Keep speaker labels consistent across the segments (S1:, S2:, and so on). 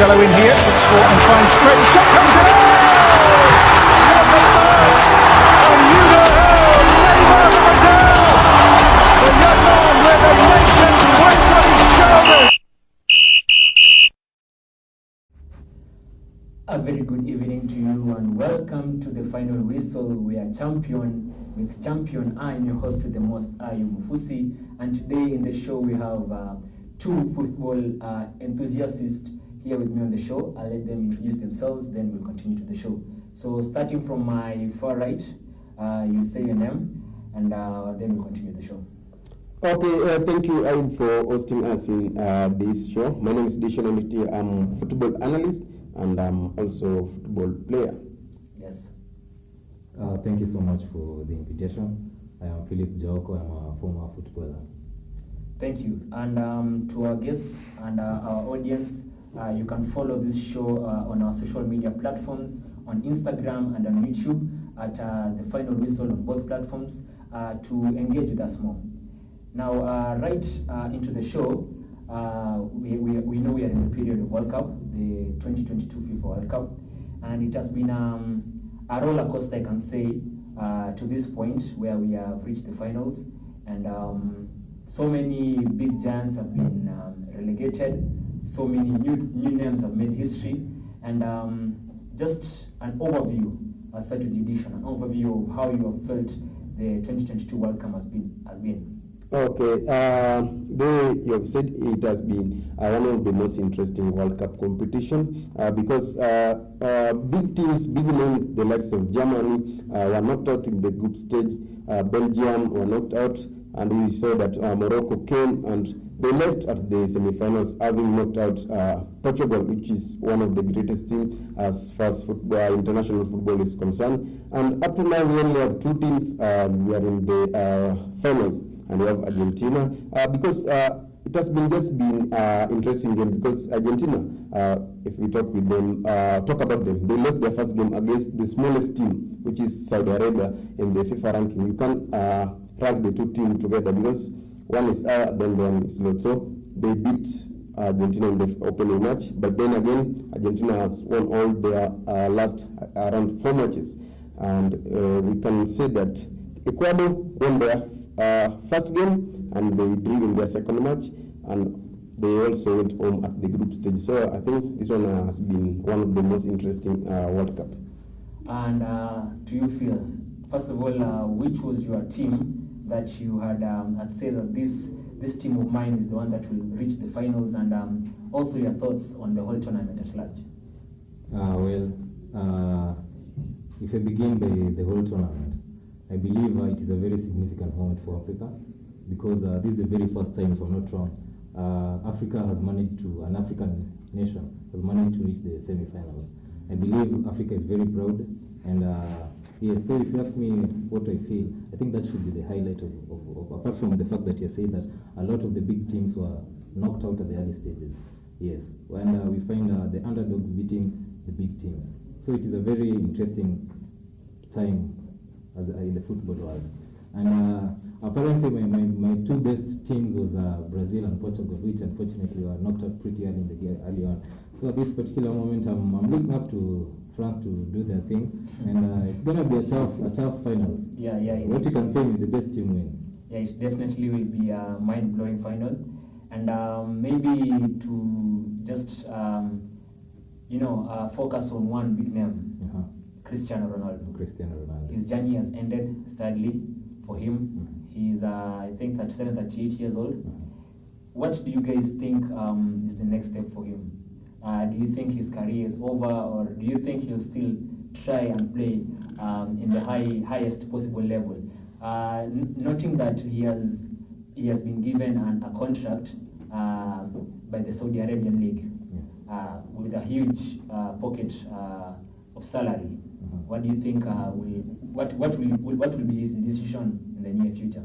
S1: Marcelo in here, looks for and finds Fred. Shot comes in. What a start! And Hugo Neymar of Brazil, the young man with the nation's weight on his shoulders.
S2: A very good evening to you and welcome to the final whistle. We are champion meets champion. I'm your host with the most, Ayu Mufusi, and today in the show we have two football enthusiasts here with me on the show. I'll let them introduce themselves, then we'll continue to the show. So starting from my far right, you say your name, and then we'll continue the show.
S3: Okay, thank you, Ayu, for hosting us in this show. My name is Dishon Oniti. I'm a football analyst, and I'm also a football player.
S2: Yes.
S4: Thank you so much for the invitation. I am Philip Joko. I'm a former footballer.
S2: Thank you. And to our guests and our audience, you can follow this show on our social media platforms, on Instagram and on YouTube at The Final Whistle on both platforms to engage with us more. Now, right into the show, we know we are in the period of World Cup, the 2022 FIFA World Cup, and it has been a roller coaster, I can say, to this point where we have reached the finals, and so many big giants have been relegated, so many new names have made history, and just an overview, I'll start with the edition, an overview of how you have felt the 2022 World Cup has been.
S3: Okay, you have said it has been one of the most interesting World Cup competition because big teams, big names, the likes of Germany were knocked out in the group stage. Belgium were knocked out, and we saw that Morocco came and they left at the semi-finals, having knocked out Portugal, which is one of the greatest teams as far as international football is concerned. And up to now, we only have two teams. We are in the final. And we have Argentina because it has been interesting game because Argentina, if we talk about them, they lost their first game against the smallest team, which is Saudi Arabia in the FIFA ranking. You can't rank the two teams together because one is higher than the one is low. So they beat Argentina in the opening match, but then again, Argentina has won all their last around 4 matches, and we can say that Ecuador won their first game and they drew in their second match, and they also went home at the group stage. So I think this one has been one of the most interesting World Cup.
S2: And do you feel, first of all, which was your team that you had said that this team of mine is the one that will reach the finals, and also your thoughts on the whole tournament at large?
S4: If I begin by the whole tournament, I believe it is a very significant moment for Africa because this is the very first time, if I'm not wrong, an African nation has managed to reach the semi-finals. I believe Africa is very proud, and so if you ask me what I feel, I think that should be the highlight of apart from the fact that you say that a lot of the big teams were knocked out at the early stages. Yes, and we find the underdogs beating the big teams. So it is a very interesting time in the football world. And apparently my two best teams was Brazil and Portugal, which unfortunately were knocked out pretty early on. So at this particular moment, I'm looking up to France to do their thing, and it's going to be a tough final.
S2: Yeah.
S4: What you can say is the best team win.
S2: Yeah, it definitely will be a mind-blowing final, and maybe to just focus on one big name. Cristiano Ronaldo. His journey has ended, sadly, for him. He's, I think, 37, 38 years old. What do you guys think is the next step for him? Do you think his career is over, or do you think he'll still try and play in the highest possible level? Noting that he has been given a contract by the Saudi Arabian League with a huge pocket of salary. What do you think what will be his decision in the near future?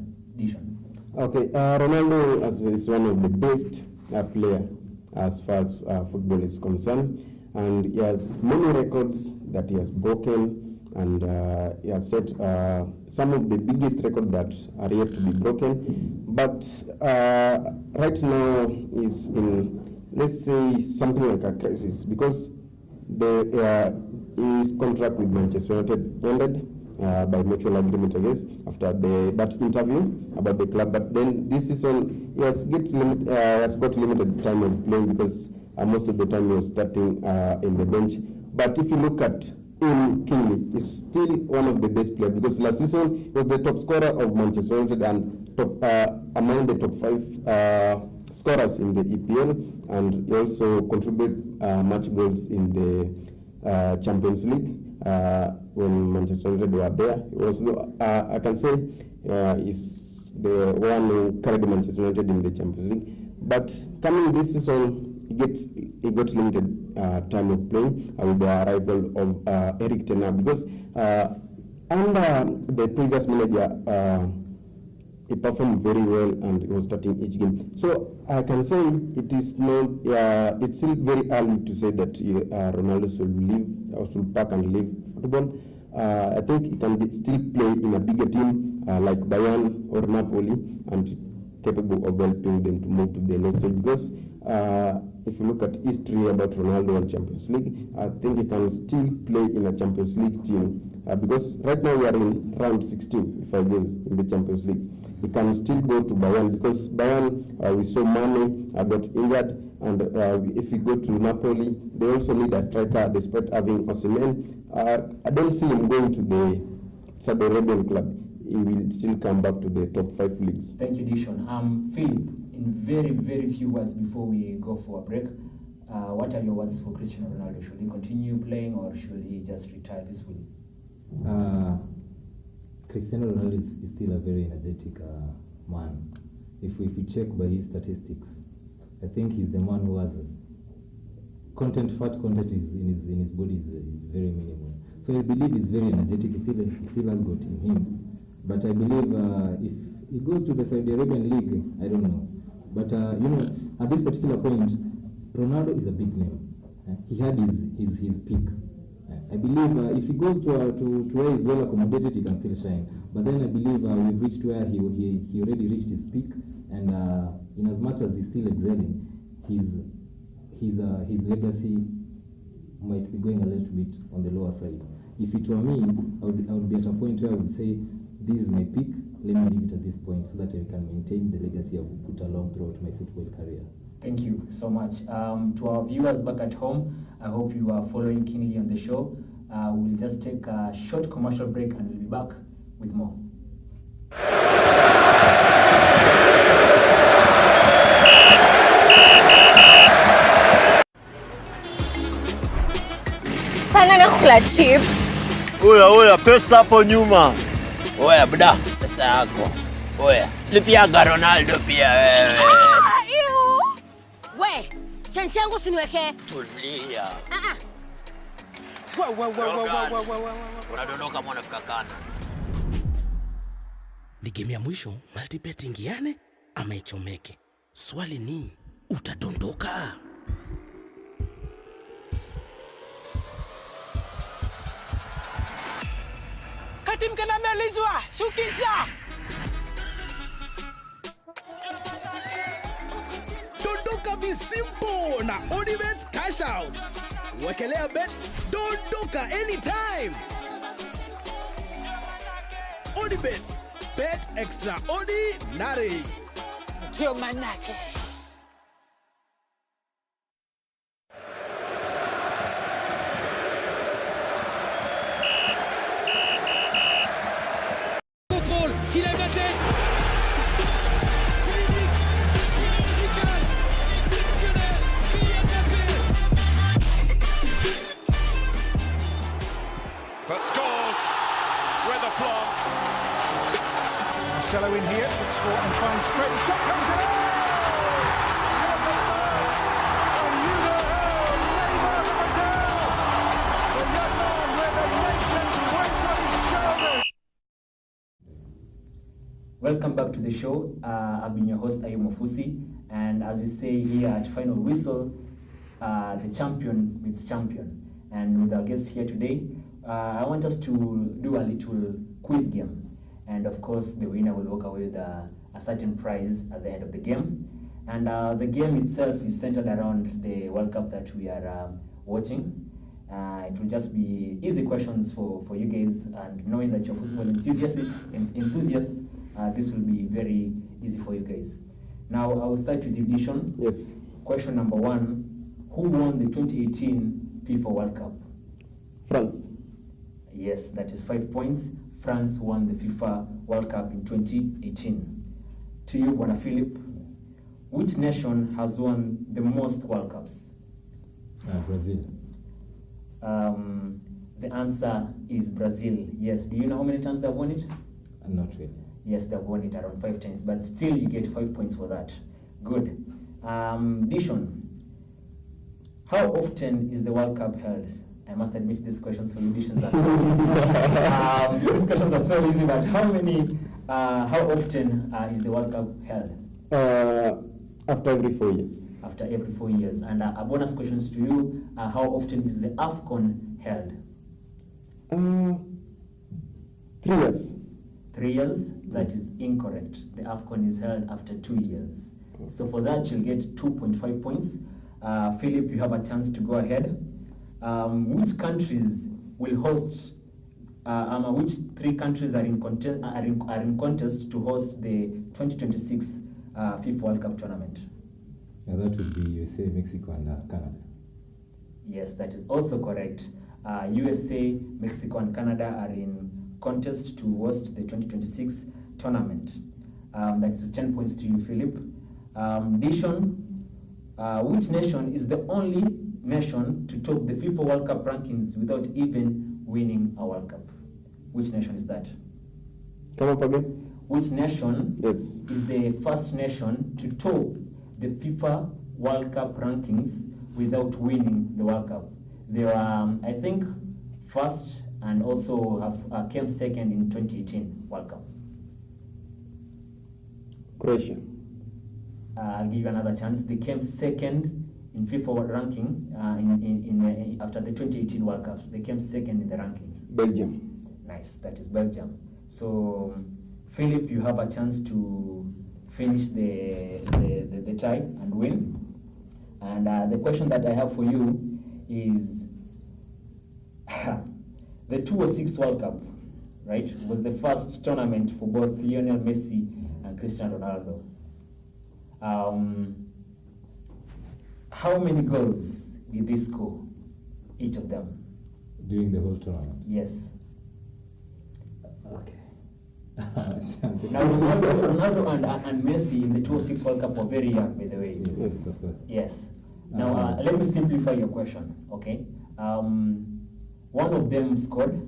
S3: Okay, Ronaldo is one of the best player as far as football is concerned, and he has many records that he has broken, and he has set some of the biggest records that are yet to be broken. But right now he's in let's say something like a crisis, because his contract with Manchester United ended by mutual agreement, I guess, after that interview about the club. But then this season he has got limited time of playing, because most of the time he was starting in the bench. But if you look at him, Kingsley is still one of the best players, because last season he was the top scorer of Manchester United and among the top 5 scorers in the EPL, and he also contributed much goals in the Champions League when Manchester United were there. He was, I can say, is the one who carried Manchester United in the Champions League. But coming this season, he got limited time of playing with the arrival of Erik ten Hag, because under the previous manager, he performed very well and he was starting each game. So I can say it is not. It's still very early to say that Ronaldo should leave or should pack and leave football. I think he can still play in a bigger team like Bayern or Napoli, and capable of helping them to move to the next stage. Because if you look at history about Ronaldo and Champions League, I think he can still play in a Champions League team. Because right now we are in round 16, if I guess, in the Champions League. He can still go to Bayern, because Bayern, we saw Mane got injured, and if we go to Napoli, they also need a striker despite having Osimhen. I don't see him going to the Saudi Arabian club. He will still come back to the top 5 leagues.
S2: Thank you, Dishon. Philip, in very, very few words before we go for a break, what are your words for Cristiano Ronaldo? Should he continue playing or should he just retire peacefully?
S4: Cristiano Ronaldo is still a very energetic man. If we check by his statistics, I think he's the man who has fat content is in his body is very minimal. So I believe he's very energetic. He still has got in him. But I believe if he goes to the Saudi Arabian League, I don't know. But at this particular point, Ronaldo is a big name. He had his peak. I believe if he goes to where he's well accommodated, he can still shine. But then I believe we've reached where he already reached his peak, and in as much as he's still excelling, his legacy might be going a little bit on the lower side. If it were me, I would be at a point where I would say, this is my peak, let me leave it at this point so that I can maintain the legacy I've put along throughout my football career.
S2: Thank you so much. To our viewers back at home, I hope you are following keenly on the show. We'll just take a short commercial break and we'll be back with more.
S5: Sana nakula chips.
S6: Oya, pesa hapo nyuma. Oya, bda, pesa yako. Oya, lipiaga Ronaldo pia wewe.
S5: We, chanchi yangu usiniwekee.
S6: Tulia. Unadondoka mwana fika kana.
S7: Ni game ya mwisho, multibet ingiane ama ichomeke. Swali ni, utadondoka?
S8: Katim ka na melizwa, shukisha!
S7: Dondoka visimpo na Odibets cash out. Wekelea bet, dondoka anytime. Odibets, bet extraordinary.
S8: Ndio manake.
S9: Contrôle, qu'il aime la tête.
S1: But scores with aplomb. Marcelo in here, looks for and finds Freddy. Shot comes in. What the first! And Hugo Neymar de Brazil. The young man with the nation's weight on his shoulders.
S2: Welcome back to the show. I've been your host, Ayo Mofusi, and as we say here at Final Whistle, the champion meets champion. And with our guests here today, I want us to do a little quiz game. And of course, the winner will walk away with a certain prize at the end of the game. And the game itself is centered around the World Cup that we are watching. It will just be easy questions for you guys, and knowing that you're football enthusiasts, this will be very easy for you guys. Now, I will start with the edition.
S3: Yes.
S2: Question number 1, who won the 2018 FIFA World Cup?
S3: France.
S2: Yes, that is 5 points. France won the FIFA World Cup in 2018. To you, Bwana Philip, which nation has won the most World Cups?
S4: Brazil.
S2: The answer is Brazil. Yes. Do you know how many times they've won it?
S4: Not really.
S2: Yes, they've won it around 5 times, but still you get 5 points for that. Good. Dishon, how often is the World Cup held? I must admit these questions for you, Dishons, are so easy. These questions are so easy, but how often is the World Cup held?
S3: After every 4 years.
S2: After every 4 years. And a bonus questions to you, how often is the AFCON held?
S3: 3 years.
S2: 3 years? That is incorrect. The AFCON is held after 2 years. So for that, you'll get 2.5 points. Philip, you have a chance to go ahead. Which countries will host, which 3 countries are in contest to host the 2026 FIFA World Cup tournament?
S4: Yeah, that would be USA, Mexico, and Canada.
S2: Yes, that is also correct. USA, Mexico, and Canada are in contest to host the 2026 tournament. That is 10 points to you, Philip. Dishon, which nation is the only nation to top the FIFA World Cup rankings without even winning a World Cup? Which nation is that?
S3: Come up again.
S2: Which nation
S3: Yes.
S2: is the first nation to top the FIFA World Cup rankings without winning the World Cup? They were, I think, first and also have came second in 2018 World Cup.
S3: Croatia.
S2: I'll give you another chance. They came second in FIFA World ranking after the 2018 World Cup. They came second in the rankings.
S3: Belgium.
S2: Nice, that is Belgium. So, Philip, you have a chance to finish the tie and win. And the question that I have for you is, the 2006 World Cup, right, was the first tournament for both Lionel Messi and Cristiano Ronaldo. How many goals did they score, each of them?
S4: During the whole tournament?
S2: Yes.
S4: Okay.
S2: Now, Ronaldo and Messi in the 2006 World Cup were very young, by the way.
S4: Yes, of course.
S2: Yes. Now, let me simplify your question, okay? One of them scored,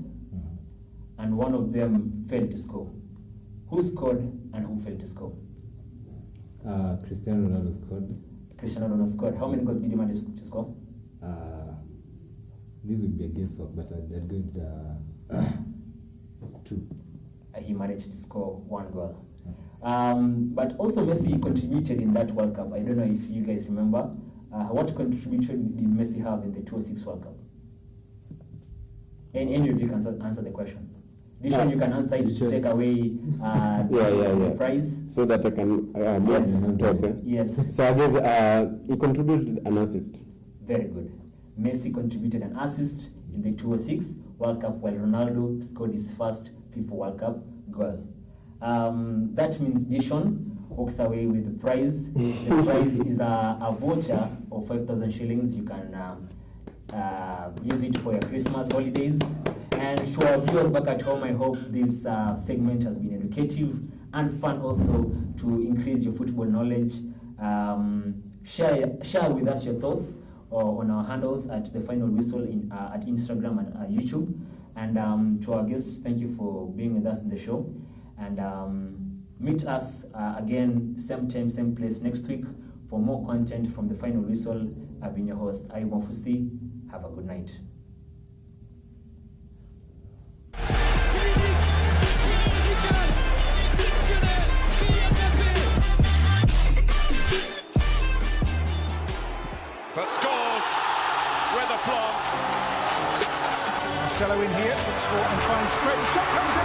S2: and one of them failed to score. Who scored and who failed to score?
S4: Cristiano Ronaldo scored.
S2: Cristiano Ronaldo scored. How many goals did he manage to score?
S4: This would be a guesswork, but I'd go with 2.
S2: He managed to score 1 goal. But also Messi contributed in that World Cup. I don't know if you guys remember. What contribution did Messi have in the 2006 World Cup? Any of you can answer the question. Dishon, you can answer it to take away the prize.
S3: So that I can talk.
S2: Yes.
S3: So I guess he contributed an assist.
S2: Very good. Messi contributed an assist in the 2006 World Cup, while Ronaldo scored his first FIFA World Cup goal. That means Dishon walks away with the prize. The prize is a voucher of 5,000 shillings. You can use it for your Christmas holidays. And to our viewers back at home, I hope this segment has been educative and fun also to increase your football knowledge. Share with us your thoughts on our handles at The Final Whistle at Instagram and YouTube. And to our guests, thank you for being with us in the show. And meet us again, same time, same place next week for more content from The Final Whistle. I've been your host, Ayub Mafusi. Have a good night.
S1: But scores with aplomb. Marcelo in here, looks for and finds Fred. Shot comes in.